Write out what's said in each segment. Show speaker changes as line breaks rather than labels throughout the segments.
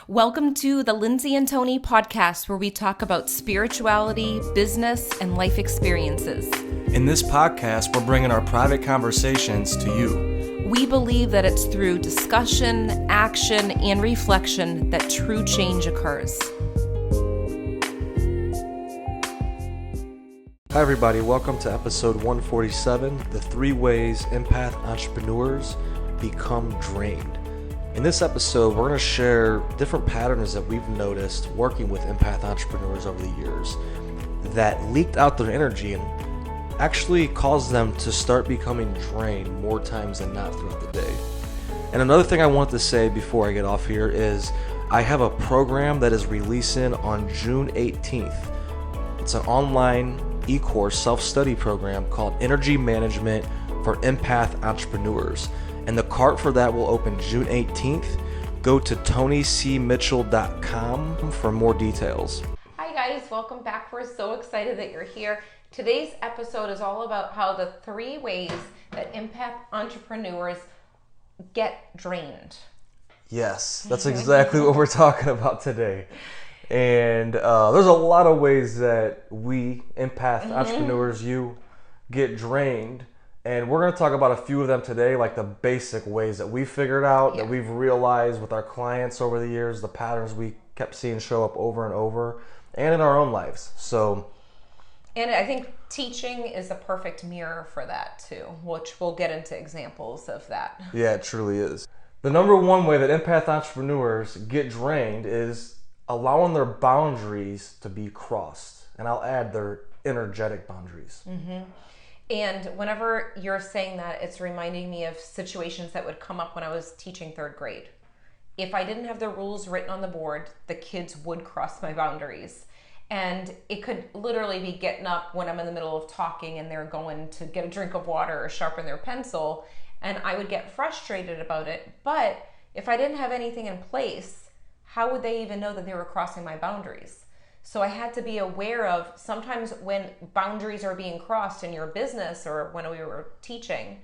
Welcome to the Lindsay and Tony podcast, where we talk about spirituality, business, and life experiences.
In this podcast, we're bringing our private conversations to you.
We believe that it's through discussion, action, and reflection that true change occurs.
Hi everybody, welcome to episode 147, The 3 Ways Empath Entrepreneurs Become Drained. In this episode, we're going to share different patterns that we've noticed working with empath entrepreneurs over the years that leaked out their energy and actually caused them to start becoming drained more times than not throughout the day. And another thing I want to say before I get off here is I have a program that is releasing on June 18th. It's an online e-course self-study program called Energy Management for Empath Entrepreneurs. And the cart for that will open June 18th. Go to TonyCmitchell.com for more details.
Hi guys, welcome back. We're so excited that you're here. Today's episode is all about how the 3 ways that empath entrepreneurs get drained.
Yes, that's exactly what we're talking about today. And there's a lot of ways that we empath entrepreneurs, you get drained. And we're going to talk about a few of them today, like the basic ways that we figured out, that we've realized with our clients over the years, the patterns we kept seeing show up over and over, and in our own lives.
And I think teaching is the perfect mirror for that too, which we'll get into examples of that.
Yeah, it truly is. The number one way that empath entrepreneurs get drained is allowing their boundaries to be crossed. And I'll add their energetic boundaries.
Mm-hmm. And whenever you're saying that, it's reminding me of situations that would come up when I was teaching 3rd grade. If I didn't have the rules written on the board, the kids would cross my boundaries. And it could literally be getting up when I'm in the middle of talking and they're going to get a drink of water or sharpen their pencil, and I would get frustrated about it. But if I didn't have anything in place, how would they even know that they were crossing my boundaries? So I had to be aware of sometimes when boundaries are being crossed in your business or when we were teaching,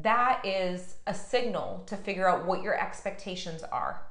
that is a signal to figure out what your expectations are,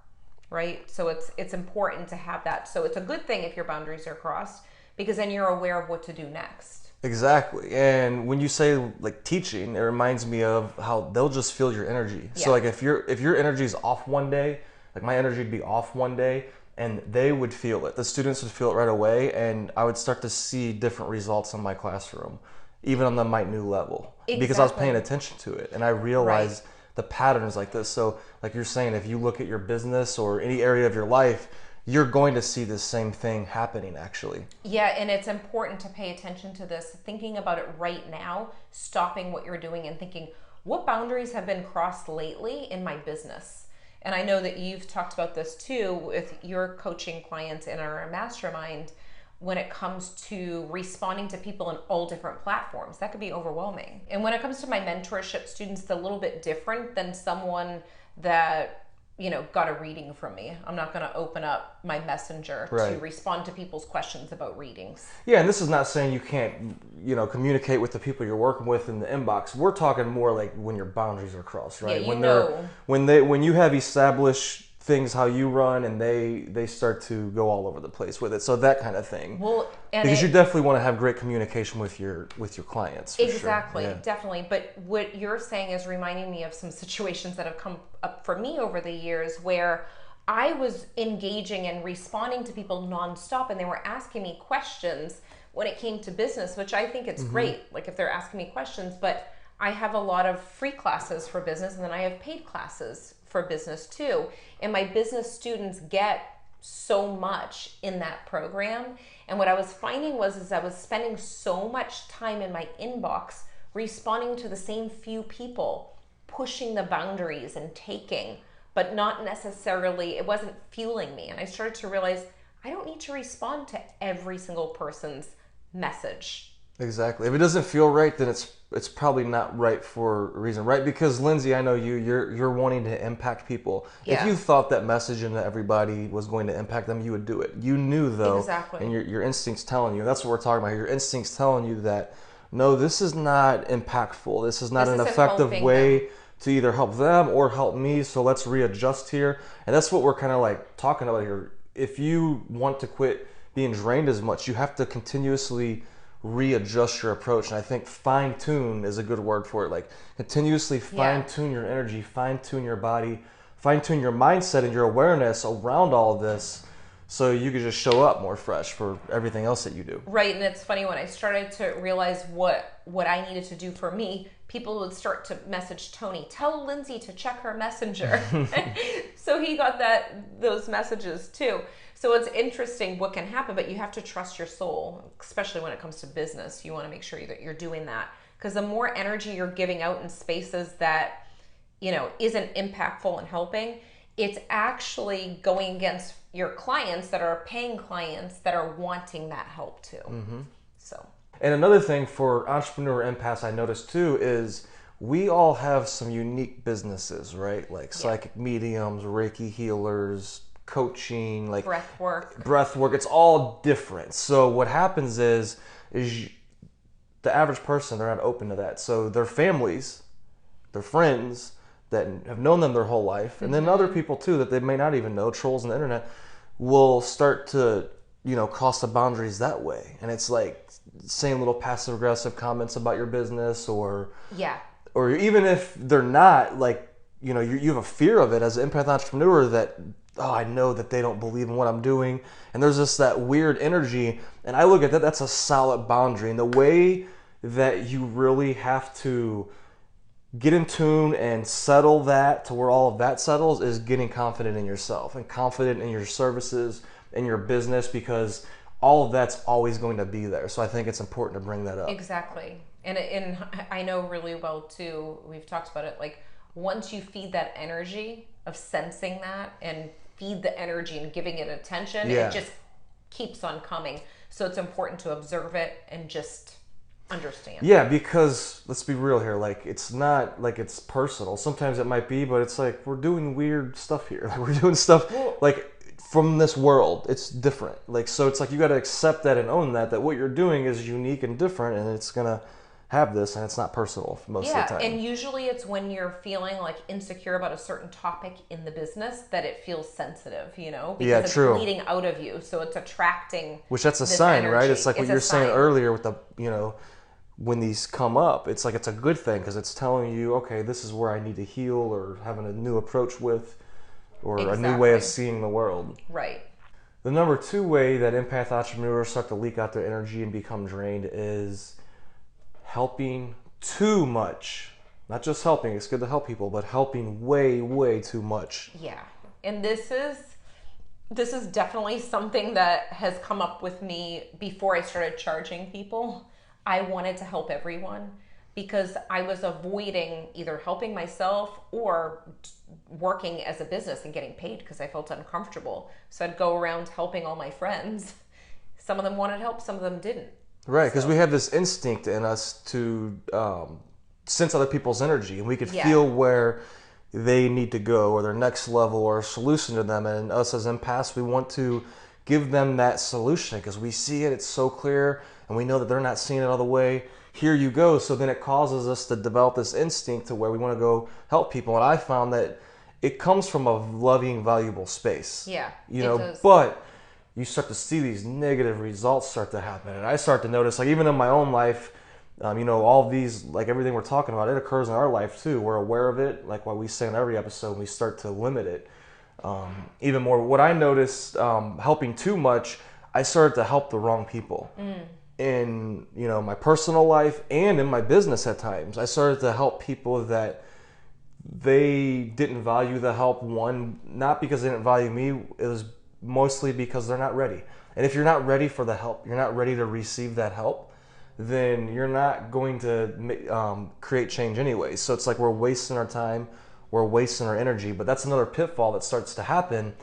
right? So it's important to have that. So it's a good thing if your boundaries are crossed, because then you're aware of what to do next.
Exactly. And when you say like teaching, it reminds me of how they'll just feel your energy. Yeah. So like if your energy is off one day, like my energy would be off one day, and they would feel it. The students would feel it right away, and I would start to see different results in my classroom, even on the minute level, because I was paying attention to it, and I realized the patterns like this. So like you're saying, if you look at your business or any area of your life, you're going to see the same thing happening actually.
Yeah, and it's important to pay attention to this, thinking about it right now, stopping what you're doing and thinking, what boundaries have been crossed lately in my business? And I know that you've talked about this too with your coaching clients in our mastermind when it comes to responding to people in all different platforms. That could be overwhelming. And when it comes to my mentorship students, it's a little bit different than someone that, got a reading from me. I'm not going to open up my messenger to respond to people's questions about readings.
Yeah, and this is not saying you can't, communicate with the people you're working with in the inbox. We're talking more like when your boundaries are crossed, right?
Yeah,
when you have established things how you run and they start to go all over the place with it. So that kind of thing.
Well,
because you definitely want to have great communication with your clients.
Exactly,
sure. Yeah.
Definitely. But what you're saying is reminding me of some situations that have come up for me over the years where I was engaging and responding to people nonstop, and they were asking me questions when it came to business, which I think it's great. Like if they're asking me questions, but I have a lot of free classes for business, and then I have paid classes for business too. And my business students get so much in that program. And what I was finding was I was spending so much time in my inbox responding to the same few people, pushing the boundaries and taking, but not necessarily, it wasn't fueling me. And I started to realize I don't need to respond to every single person's message.
Exactly. If it doesn't feel right, then it's probably not right for a reason, right? Because Lindsay, I know you're wanting to impact people. Yeah. If you thought that messaging to everybody was going to impact them, you would do it. You knew though, and your instincts telling you. That's what we're talking about here. Your instincts telling you that no, this is not impactful. This is not an effective way to either help them or help me. So let's readjust here. And that's what we're kind of like talking about here. If you want to quit being drained as much, you have to continuously readjust your approach. And I think fine tune is a good word for it. Like continuously fine tune your energy, fine tune your body, fine tune your mindset and your awareness around all of this, so you could just show up more fresh for everything else that you do.
Right. And it's funny, when I started to realize what I needed to do for me, people would start to message Tony, tell Lindsay to check her messenger. So he got those messages too. So it's interesting what can happen, but you have to trust your soul, especially when it comes to business. You want to make sure that you're doing that, because the more energy you're giving out in spaces that, isn't impactful and helping, it's actually going against your clients that are paying clients that are wanting that help too. So.
And another thing for entrepreneur empaths I noticed too is we all have some unique businesses, right? Like psychic mediums, Reiki healers, coaching, like
breath work.
It's all different. So what happens is the average person, they're not open to that. So their families, their friends that have known them their whole life, and then other people too that they may not even know, trolls on the internet, will start to, cross the boundaries that way. And it's like saying little passive aggressive comments about your business, or even if they're not, like, you have a fear of it as an empath entrepreneur that, I know that they don't believe in what I'm doing. And there's just that weird energy. And I look at that, that's a solid boundary. And the way that you really have to get in tune and settle that to where all of that settles is getting confident in yourself and confident in your services and your business, because all of that's always going to be there. So I think it's important to bring that up.
Exactly. And I know really well too, we've talked about it, like once you feed that energy of sensing that and feed the energy and giving it attention, it just keeps on coming. So it's important to observe it and just understand.
Yeah, because let's be real here, like it's not like it's personal. Sometimes it might be, but it's like we're doing weird stuff here. Like we're doing stuff like from this world. It's different. Like, so it's like you got to accept that and own that what you're doing is unique and different, and it's gonna have this, and it's not personal most of the time.
And usually it's when you're feeling like insecure about a certain topic in the business that it feels sensitive, because it's bleeding out of you, so it's attracting.
Which that's a sign, energy. Right? It's like what you're saying earlier with the, when these come up, it's like it's a good thing because it's telling you, okay, this is where I need to heal, or having a new approach with, or a new way of seeing the world.
Right.
The number 2 way that empath entrepreneurs start to leak out their energy and become drained is helping too much. Not just helping, it's good to help people, but helping way, way too much.
Yeah. And this is definitely something that has come up with me before I started charging people. I wanted to help everyone because I was avoiding either helping myself or working as a business and getting paid because I felt uncomfortable. So I'd go around helping all my friends. Some of them wanted help, some of them didn't.
Right, because we have this instinct in us to sense other people's energy, and we could feel where they need to go, or their next level, or a solution to them. And us as empaths, we want to give them that solution because we see it, it's so clear, and we know that they're not seeing it all the way. Here you go. So then it causes us to develop this instinct to where we want to go help people. And I found that it comes from a loving, valuable space.
Yeah.
But you start to see these negative results start to happen. And I start to notice, like even in my own life, all these, like everything we're talking about, it occurs in our life too. We're aware of it. Like what we say in every episode, we start to limit it even more. What I noticed, helping too much, I started to help the wrong people. In my personal life and in my business at times. I started to help people that they didn't value the help. One, not because they didn't value me, it was mostly because they're not ready. And if you're not ready for the help, you're not ready to receive that help, then you're not going to create change anyway. So it's like we're wasting our time, we're wasting our energy. But that's another pitfall that starts to happen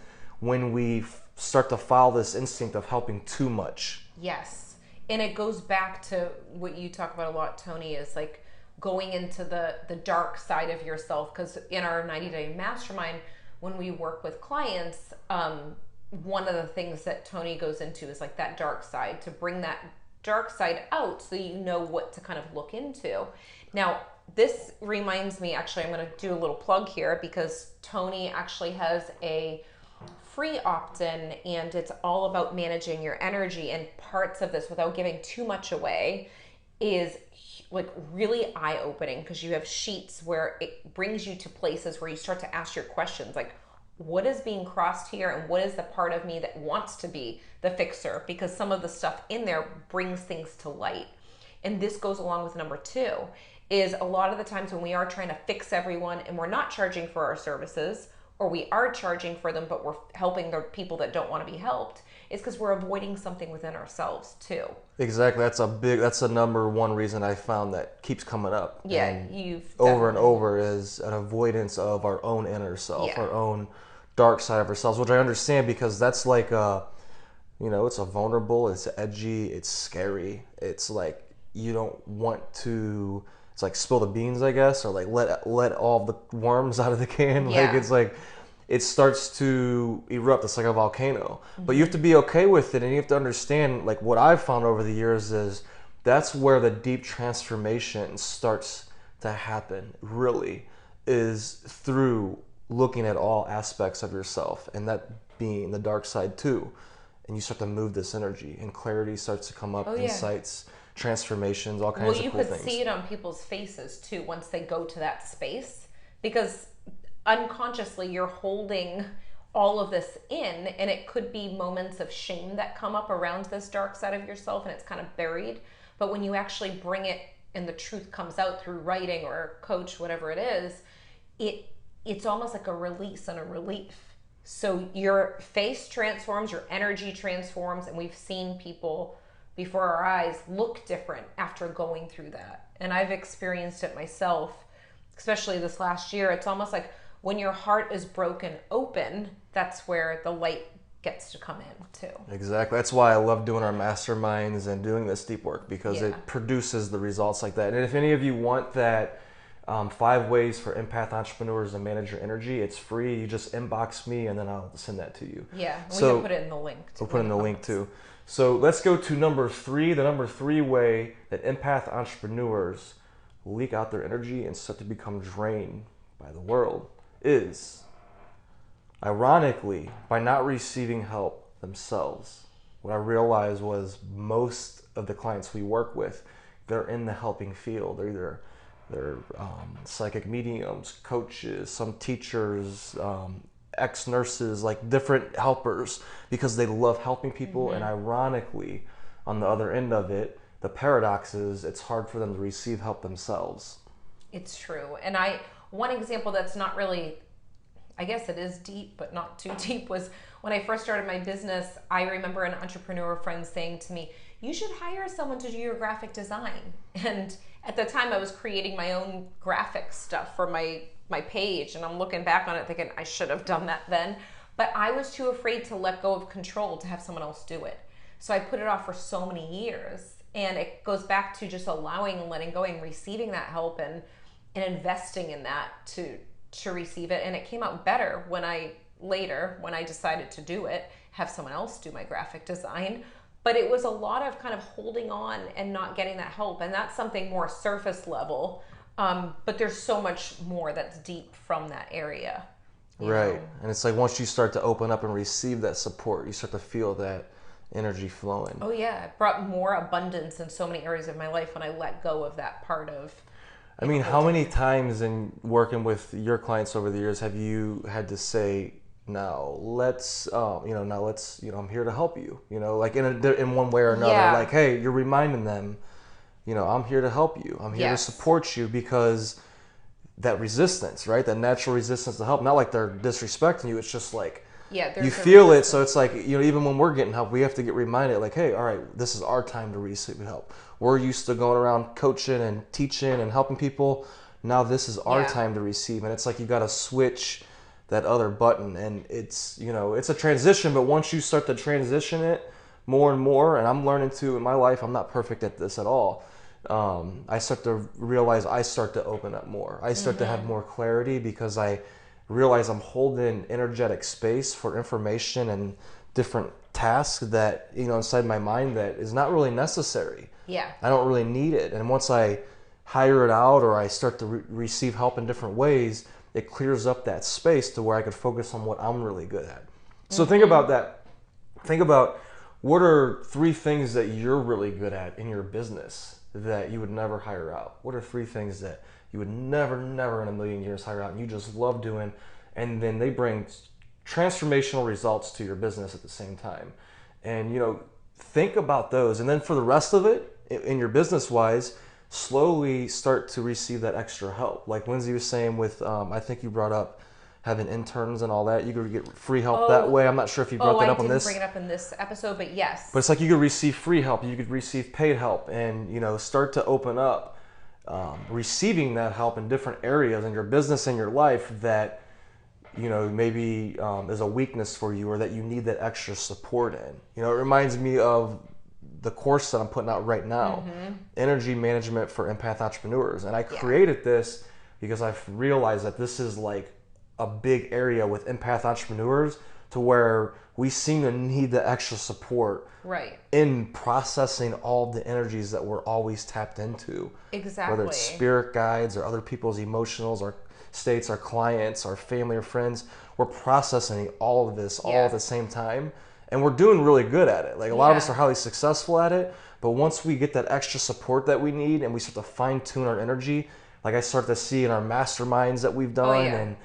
when we start to follow this instinct of helping too much.
Yes. And it goes back to what you talk about a lot, Tony, is like going into the dark side of yourself. Because in our 90-day mastermind, when we work with clients, one of the things that Tony goes into is like that dark side, to bring that dark side out so you know what to kind of look into. Now, this reminds me, actually, I'm going to do a little plug here because Tony actually has a free opt-in, and it's all about managing your energy. And parts of this, without giving too much away, is like really eye-opening, because you have sheets where it brings you to places where you start to ask your questions, like, what is being crossed here, and what is the part of me that wants to be the fixer? Because some of the stuff in there brings things to light. And this goes along with number 2, is a lot of the times when we are trying to fix everyone and we're not charging for our services, or we are charging for them but we're helping the people that don't want to be helped, is because we're avoiding something within ourselves too.
Exactly. That's the number one reason I found that keeps coming up.
Yeah,
and
you've
over and over is an avoidance of our own inner self,
Yeah.
our own dark side of ourselves, which I understand, because that's like it's a vulnerable, it's edgy, it's scary. It's like you don't want to. It's like spill the beans, I guess, or like let all the worms out of the can.
Yeah.
Like it's like it starts to erupt. It's like a volcano. But you have to be okay with it, and you have to understand, like what I've found over the years is that's where the deep transformation starts to happen, really, is through looking at all aspects of yourself, and that being the dark side too. And you start to move this energy, and clarity starts to come up, insights, transformations, all kinds of cool things.
Well, you could see it on people's faces too once they go to that space, because unconsciously you're holding all of this in, and it could be moments of shame that come up around this dark side of yourself, and it's kind of buried. But when you actually bring it and the truth comes out through writing or coach, whatever it is, it's almost like a release and a relief. So your face transforms, your energy transforms, and we've seen people before our eyes look different after going through that. And I've experienced it myself, especially this last year. It's almost like when your heart is broken open, that's where the light gets to come in too.
Exactly. That's why I love doing our masterminds and doing this deep work, because it produces the results like that. And if any of you want that 5 ways for empath entrepreneurs to manage your energy, it's free. You just inbox me and then I'll send that to you.
Yeah, we can put it in the link.
We'll put in the link too. So let's go to number 3. The number 3 way that empath entrepreneurs leak out their energy and start to become drained by the world is, ironically, by not receiving help themselves. What I realized was most of the clients we work with, they're in the helping field. They're psychic mediums, coaches, some teachers, ex-nurses, like different helpers, because they love helping people. And ironically, on the other end of it, the paradox is it's hard for them to receive help themselves.
It's true. And one example that's not really, I guess it is deep, but not too deep, was when I first started my business. I remember an entrepreneur friend saying to me, you should hire someone to do your graphic design. And at the time I was creating my own graphic stuff for my page, and I'm looking back on it thinking I should have done that then, but I was too afraid to let go of control to have someone else do it. So I put it off for so many years, and it goes back to just allowing and letting go and receiving that help and investing in that to receive it. And it came out better when I decided to do it, have someone else do my graphic design. But it was a lot of kind of holding on and not getting that help. And that's something more surface level. But there's so much more that's deep from that area.
Right. And it's like once you start to open up and receive that support, you start to feel that energy flowing.
Oh yeah. It brought more abundance in so many areas of my life when I let go of that part of.
I mean, how many times in working with your clients over the years have you had to say, let's I'm here to help you, like in one way or another, like, hey, you're reminding them, I'm here to help you. I'm here to support you, because that resistance, right? That natural resistance to help, not like they're disrespecting you. It's just like, you feel it. So it's like, even when we're getting help, we have to get reminded, like, hey, all right, this is our time to receive help. We're used to going around coaching and teaching and helping people. Now this is our time to receive. And it's like, you got to switch that other button, and it's it's a transition. But once you start to transition it more and more, and I'm learning to in my life, I'm not perfect at this at all. I start to realize I start to open up more. I start to have more clarity, because I realize I'm holding energetic space for information and different tasks that inside my mind that is not really necessary.
Yeah,
I don't really need it. And once I hire it out or I start to receive help in different ways, it clears up that space to where I could focus on what I'm really good at. So think about that. Think about, what are 3 things that you're really good at in your business that you would never hire out? What are 3 things that you would never in a million years hire out and you just love doing, and then they bring transformational results to your business at the same time? And think about those, and then for the rest of it, in your business wise, slowly start to receive that extra help. Like Lindsay was saying with, I think you brought up having interns and all that. You could get free help that way. I'm not sure if you brought that up on this.
I didn't bring it up in this episode, but yes.
But it's like you could receive free help, you could receive paid help, and start to open up receiving that help in different areas in your business and your life that maybe is a weakness for you or that you need that extra support in. It reminds me of the course that I'm putting out right now, Energy Management for Empath Entrepreneurs. And I created this because I've realized that this is like a big area with empath entrepreneurs, to where we seem to need the extra support in processing all the energies that we're always tapped into.
Exactly.
Whether it's spirit guides or other people's emotionals or states, our clients, our family or friends, we're processing all of this all at the same time. And we're doing really good at it. Like a lot of us are highly successful at it, but once we get that extra support that we need and we start to fine tune our energy, like I start to see in our masterminds that we've done and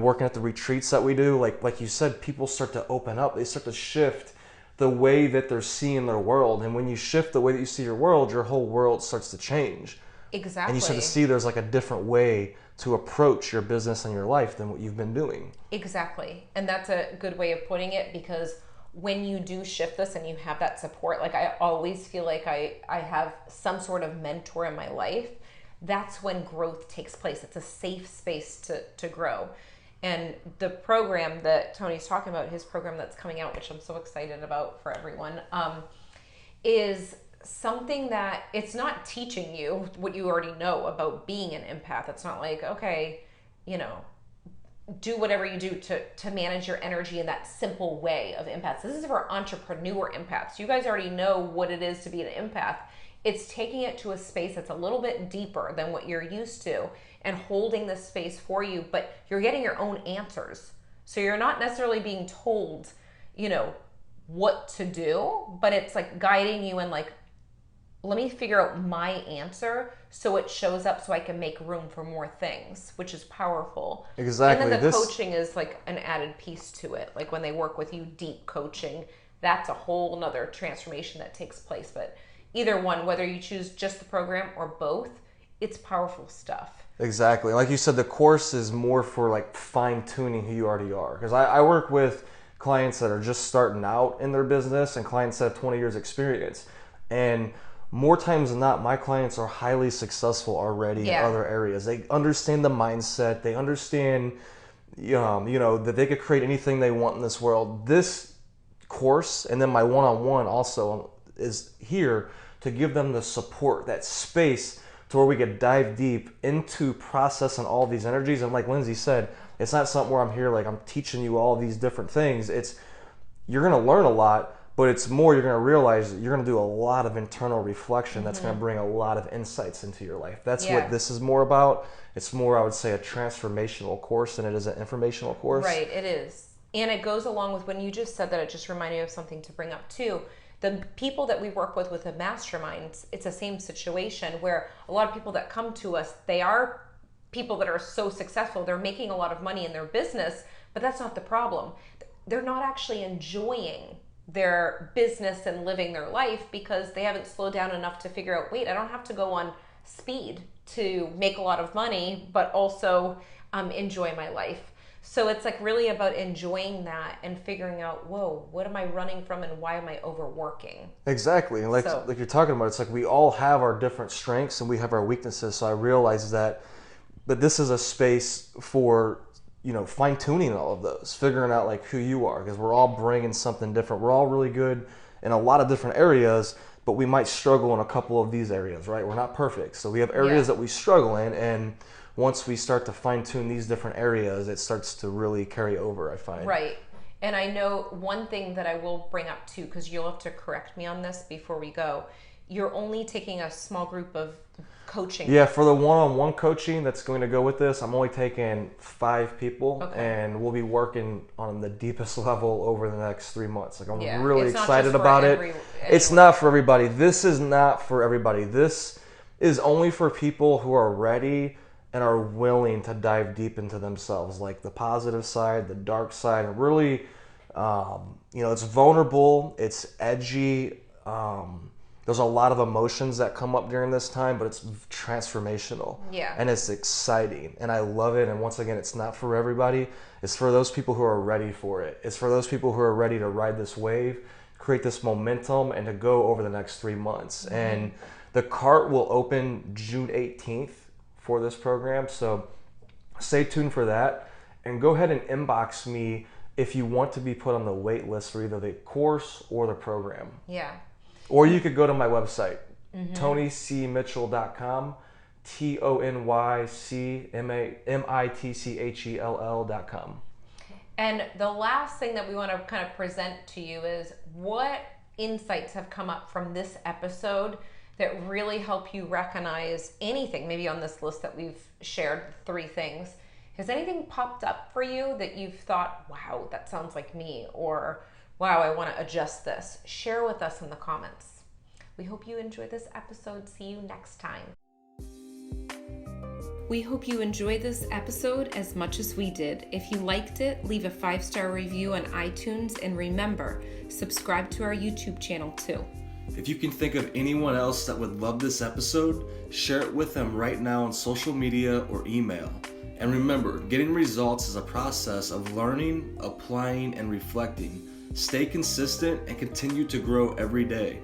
working at the retreats that we do, like you said, people start to open up. They start to shift the way that they're seeing their world. And when you shift the way that you see your world, your whole world starts to change.
Exactly.
And you start to see there's like a different way to approach your business and your life than what you've been doing.
Exactly. And that's a good way of putting it, because when you do shift this and you have that support, like I always feel like I have some sort of mentor in my life, that's when growth takes place. It's a safe space to grow. And the program that Tony's talking about, his program that's coming out, which I'm so excited about for everyone, is something that it's not teaching you what you already know about being an empath. It's not like, okay, do whatever you do to manage your energy in that simple way of empaths. This is for entrepreneur empaths. You guys already know what it is to be an empath. It's taking it to a space that's a little bit deeper than what you're used to and holding this space for you, but you're getting your own answers. So you're not necessarily being told, what to do, but it's like guiding you and like, let me figure out my answer so it shows up so I can make room for more things, which is powerful.
Exactly.
And then the coaching is like an added piece to it. Like when they work with you, deep coaching, that's a whole nother transformation that takes place. But either one, whether you choose just the program or both, it's powerful stuff.
Exactly. Like you said, the course is more for like fine tuning who you already are. Because I work with clients that are just starting out in their business and clients that have 20 years experience. And more times than not, my clients are highly successful already in other areas. They understand the mindset. They understand, that they could create anything they want in this world. This course, and then my one-on-one also, is here to give them the support, that space to where we could dive deep into processing all these energies. And like Lindsay said, it's not something where I'm here like I'm teaching you all these different things. It's, you're going to learn a lot, but it's more, you're going to realize that you're going to do a lot of internal reflection that's going to bring a lot of insights into your life. That's what this is more about. It's more, I would say, a transformational course than it is an informational course.
Right, it is. And it goes along with, when you just said that, it just reminded me of something to bring up too. The people that we work with the masterminds, it's the same situation where a lot of people that come to us, they are people that are so successful, they're making a lot of money in their business, but that's not the problem. They're not actually enjoying their business and living their life because they haven't slowed down enough to figure out, wait, I don't have to go on speed to make a lot of money, but also enjoy my life. So it's like really about enjoying that and figuring out, whoa, what am I running from and why am I overworking?
Exactly. And like you're talking about, it's like we all have our different strengths and we have our weaknesses. So I realize that this is a space for, fine tuning all of those, figuring out like who you are, because we're all bringing something different. We're all really good in a lot of different areas, but we might struggle in a couple of these areas, right? We're not perfect. So we have areas that we struggle in, and once we start to fine tune these different areas, it starts to really carry over, I find.
Right. And I know one thing that I will bring up too, because you'll have to correct me on this before we go. you're only taking a small group of coaching.
Yeah, for the one-on-one coaching that's going to go with this, I'm only taking 5 people, and we'll be working on the deepest level over the next 3 months. Like, I'm really excited about it. It's not for everybody. This is not for everybody. This is only for people who are ready and are willing to dive deep into themselves, like the positive side, the dark side, and really, it's vulnerable, it's edgy. There's a lot of emotions that come up during this time, but it's transformational.
Yeah.
And it's exciting. And I love it. And once again, it's not for everybody. It's for those people who are ready for it. It's for those people who are ready to ride this wave, create this momentum, and to go over the next 3 months. Mm-hmm. And the cart will open June 18th for this program. So stay tuned for that. And go ahead and inbox me if you want to be put on the wait list for either the course or the program.
Yeah.
Or you could go to my website, TonyCmitchell.com, TonyCmitchell.com.
And the last thing that we want to kind of present to you is what insights have come up from this episode that really help you recognize anything, maybe on this list that we've shared, 3 things. Has anything popped up for you that you've thought, wow, that sounds like me, or wow, I want to adjust this? Share with us in the comments. We hope you enjoyed this episode. See you next time. We hope you enjoyed this episode as much as we did. If you liked it, leave a 5-star review on iTunes, and remember, subscribe to our YouTube channel too.
If you can think of anyone else that would love this episode, share it with them right now on social media or email. And remember, getting results is a process of learning, applying, and reflecting. Stay consistent and continue to grow every day.